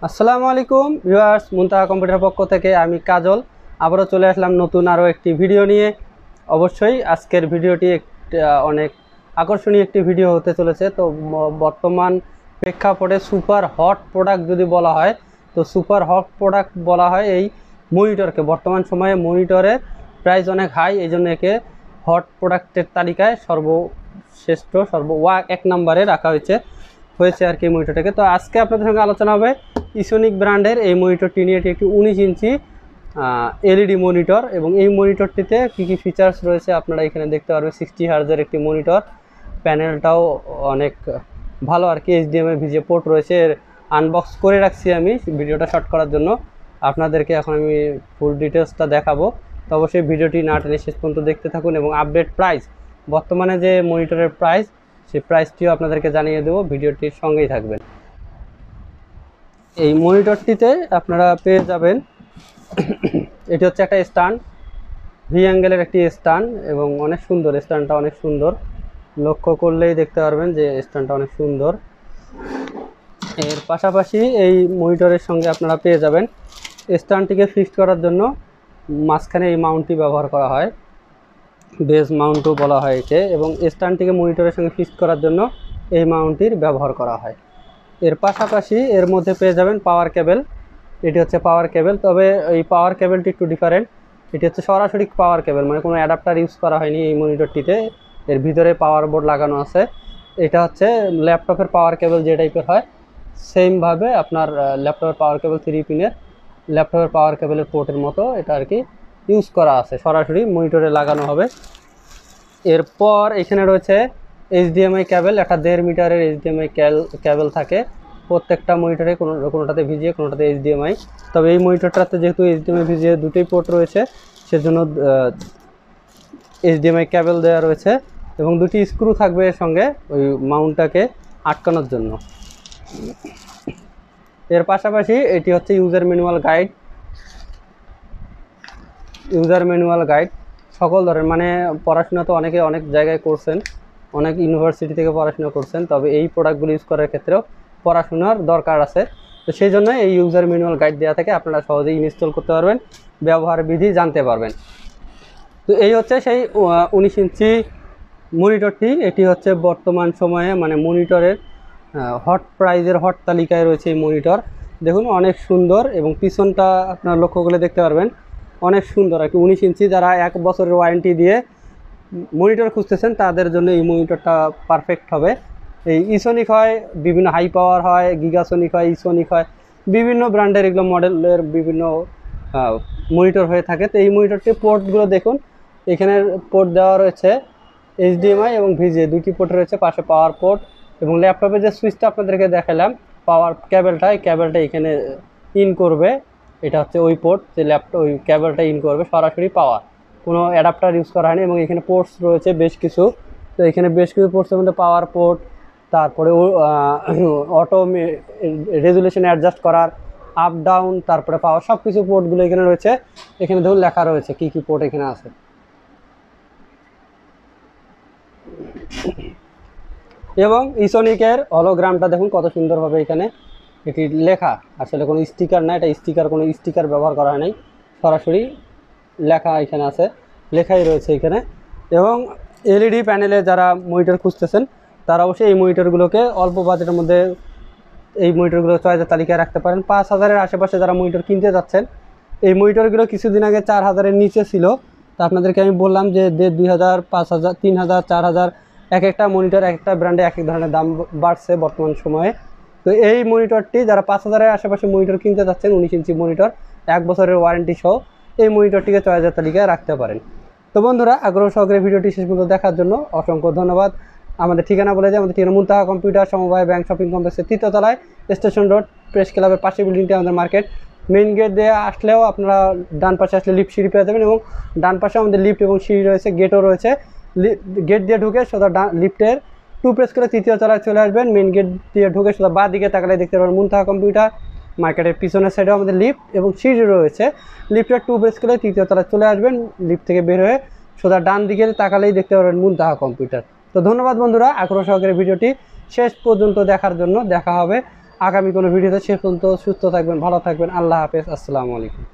আসসালামু আলাইকুম ভিউয়ার্স, মুনতাহা কম্পিউটার পক্ষ থেকে আমি কাজল আবারও চলে আসলাম নতুন আরও একটি ভিডিও নিয়ে। অবশ্যই আজকের ভিডিওটি অনেক আকর্ষণীয় একটি ভিডিও হতে চলেছে। তো বর্তমান প্রেক্ষাপটে সুপার হট প্রোডাক্ট যদি বলা হয়, তো সুপার হট প্রোডাক্ট বলা হয় এই মনিটরকে। বর্তমান সময়ে মনিটরের প্রাইস অনেক হাই, এই জন্য একে হট প্রোডাক্টের তালিকায় সর্বশ্রেষ্ঠ এক নম্বরে রাখা হয়েছে আর কি মনিটরটাকে। তো আজকে আপনাদের সঙ্গে আলোচনা হবে ইসোনিক ব্র্যান্ডের এই মনিটরটি নিয়ে। এটি একটি 19 ইঞ্চি এলইডি মনিটর এবং এই মনিটরটিতে কী কী ফিচার্স রয়েছে আপনারা এখানে দেখতে পারবেন। 60 হার্জের একটি মনিটর, প্যানেলটাও অনেক ভালো আর কি। এইচডিএমআই ভিজে পোর্ট রয়েছে। এর আনবক্স করে রাখছি আমি ভিডিওটা শর্ট করার জন্য। আপনাদেরকে এখন আমি ফুল ডিটেলসটা দেখাবো, তো অবশ্যই ভিডিওটি না টেনে শেষ পর্যন্ত দেখতে থাকুন। এবং আপডেট প্রাইস, বর্তমানে যে মনিটরের প্রাইস, সেই প্রাইসটিও আপনাদেরকে জানিয়ে দেবো, ভিডিওটির সঙ্গেই থাকবেন। এই মনিটরটিতে আপনারা পেয়ে যাবেন, এটি হচ্ছে একটা স্ট্যান্ড, ভি অ্যাঙ্গেলের একটি স্ট্যান্ড এবং অনেক সুন্দর। স্ট্যান্ডটা অনেক সুন্দর, লক্ষ্য করলেই দেখতে পারবেন যে স্ট্যান্ডটা অনেক সুন্দর। এর পাশাপাশি এই মনিটরের সঙ্গে আপনারা পেয়ে যাবেন স্ট্যান্ডটিকে ফিক্সড করার জন্য মাঝখানে এই মাউন্টটি ব্যবহার করা হয়, বেস মাউন্টও বলা হয় একে। এবং স্ট্যান্ডটিকে মনিটরের সঙ্গে ফিক্সড করার জন্য এই মাউন্টটির ব্যবহার করা হয়। এর পাশাপাশি এর মধ্যে পেয়ে যাবেন পাওয়ার কেবল। এটি হচ্ছে পাওয়ার কেবল, তবে এই পাওয়ার কেবলটি একটু ডিফারেন্ট। এটি হচ্ছে সরাসরি পাওয়ার কেবল, মানে কোনো অ্যাডাপ্টার ইউজ করা হয়নি এই মনিটরটিতে। এর ভিতরে পাওয়ার বোর্ড লাগানো আছে। এটা হচ্ছে ল্যাপটপের পাওয়ার কেবল যে টাইপের হয়, সেমভাবে আপনার ল্যাপটপের পাওয়ার কেবল 3 পিনের ল্যাপটপের পাওয়ার কেবলের পোর্টের মতো এটা আর কি ইউজ করা আছে, সরাসরি মনিটরে লাগানো হবে। এরপর এখানে রয়েছে এইচডিএমআই কেবল, একটা 1.5 মিটারের এইচডিএমআই কেবল থাকে প্রত্যেকটা মনিটরে, কোনোটাতে ভিজিএ কোনোটাতে এইচডিএমআই। তবে এই মনিটরটাতে যেহেতু এইচডিএমআই ভিজিএ দুটোই পোর্ট রয়েছে, সেজন্য এইচডিএমআই কেবল দেওয়া রয়েছে এবং দুটি স্ক্রু থাকবে এর সঙ্গে ওই মাউন্টটাকে আটকানোর জন্য। এর পাশাপাশি এটি হচ্ছে ইউজার ম্যানুয়াল গাইড সকল ধরনের, মানে পড়াশোনা তো অনেকে অনেক জায়গায় করছেন, অনেক ইউনিভার্সিটি থেকে পড়াশোনা করছেন, তবে এই প্রোডাক্টগুলো ইউজ করার ক্ষেত্রেও পড়াশোনার দরকার আছে। তো সেই জন্য এই ইউজার ম্যানুয়াল গাইড দেওয়া থেকে আপনারা সহজেই ইনস্টল করতে পারবেন, ব্যবহার বিধি জানতে পারবেন। তো এই হচ্ছে সেই 19 ইঞ্চি মনিটরটি। এটি হচ্ছে বর্তমান সময়ে মানে মনিটরের হট প্রাইজের হট তালিকায় রয়েছে এই মনিটর। দেখুন অনেক সুন্দর, এবং পিছনটা আপনারা লক্ষ্য করলে দেখতে পারবেন অনেক সুন্দর আর কি। 19 ইঞ্চি, যারা 1 বছরের ওয়ারেন্টি দিয়ে মনিটর খুঁজতেছেন তাদের জন্য এই মনিটরটা পারফেক্ট হবে। এই ইসোনিক হয়, বিভিন্ন হাই পাওয়ার হয়, গিগাসোনিক হয়, ইসোনিক হয়, বিভিন্ন ব্র্যান্ডের এগুলো মডেলের বিভিন্ন মনিটর হয়ে থাকে। তো এই মনিটরটি পোর্টগুলো দেখুন, এখানে পোর্ট দেওয়া রয়েছে এইচডিএমআই এবং ভিজিএ দুটি পোর্ট রয়েছে, পাশে পাওয়ার পোর্ট। এবং ল্যাপটপে যে সুইচটা আপনাদেরকে দেখালাম পাওয়ার কেবলটা, এই কেবলটা এখানে ইন করবে। এটা হচ্ছে ওই পোর্ট, যে ওই কেবলটা ইন করবে সরাসরি পাওয়ার, কোনো অ্যাডাপ্টার ইউজ করা হয়নি। এবং এখানে পোর্টস রয়েছে বেশ কিছু। তো এখানে বেশ কিছু পোর্টসের মধ্যে পাওয়ার পোর্ট, তারপরে অটো রেজুলেশন অ্যাডজাস্ট করার, আপ ডাউন, তারপরে পাওয়ার, সব কিছু পোর্টগুলো এখানে রয়েছে। এখানে ধরুন লেখা রয়েছে কী কী পোর্ট এখানে আছে। এবং ইসোনিকের হলোগ্রামটা দেখুন কত সুন্দরভাবে এখানে এটি লেখা, আসলে কোনো স্টিকার না, এটা কোনো স্টিকার ব্যবহার করা হয় নাই, সরাসরি লেখা এখানে আছে, লেখাই রয়েছে এখানে। এবং এলইডি প্যানেলে যারা মনিটর খুঁজতেছেন তারা অবশ্যই এই মনিটরগুলোকে অল্প বাজেটের মধ্যে এই মনিটরগুলো চয়েসের তালিকায় রাখতে পারেন। 5,000-এর আশেপাশে যারা মনিটর কিনতে যাচ্ছেন, এই মনিটরগুলো কিছুদিন আগে 4,000-এর নিচে ছিল। তো আপনাদেরকে আমি বললাম যে 2,000, 5,000, 3,000, 4,000 এক একটা মনিটর, এক একটা ব্র্যান্ডে এক এক ধরনের দাম বাড়ছে বর্তমান সময়ে। তো এই মনিটরটি যারা 5,000-এর আশেপাশে মনিটর কিনতে যাচ্ছেন, 19 ইঞ্চি মনিটর, 1 বছরের ওয়ারেন্টি সহ, এই মনিটরটিকে চয়েসের তালিকায় রাখতে পারেন। তো বন্ধুরা, আগ্রহ সহকারে ভিডিওটি শেষ পর্যন্ত দেখার জন্য অসংখ্য ধন্যবাদ। আমাদের ঠিকানা বলে যায়, আমাদের ঠিকানা মুনতাহা কম্পিউটার, সমবায় ব্যাংক শপিং কমপ্লেক্সের 3য় তলায়, স্টেশন রোড, প্রেস ক্লাবের পাশে বিল্ডিংটি আমাদের মার্কেট। মেইন গেট দিয়ে আসলেও আপনারা ডান পাশে আসলে লিফট সিঁড়ি পেয়ে যাবেন, এবং ডান পাশে আমাদের লিফট এবং সিঁড়ি রয়েছে, গেটও রয়েছে। গেট দিয়ে ঢুকে সোজা লিফটের 2 প্রেস করে 3য় তলায় চলে আসবেন। মেইন গেট দিয়ে ঢুকে সোজা বাঁ দিকে তাকালে দেখতে পাবেন মুনতাহা কম্পিউটার। মার্কেটের পিছনের সাইডেও আমাদের লিফট এবং সিঁড়ি রয়েছে। লিফটের 2 প্রেস করে 3য় তলায় চলে আসবেন। লিফট থেকে বের হয়ে সোজা ডান দিকে তাকালেই দেখতে পাবেন মুনতাহা কম্পিউটার। তো ধন্যবাদ বন্ধুরা আগ্রহ সহকারে ভিডিওটি শেষ পর্যন্ত দেখার জন্য। দেখা হবে আগামী কোনো ভিডিওতে সে পর্যন্ত সুস্থ থাকবেন, ভালো থাকবেন। আল্লাহ হাফেজ, আসসালামু আলাইকুম।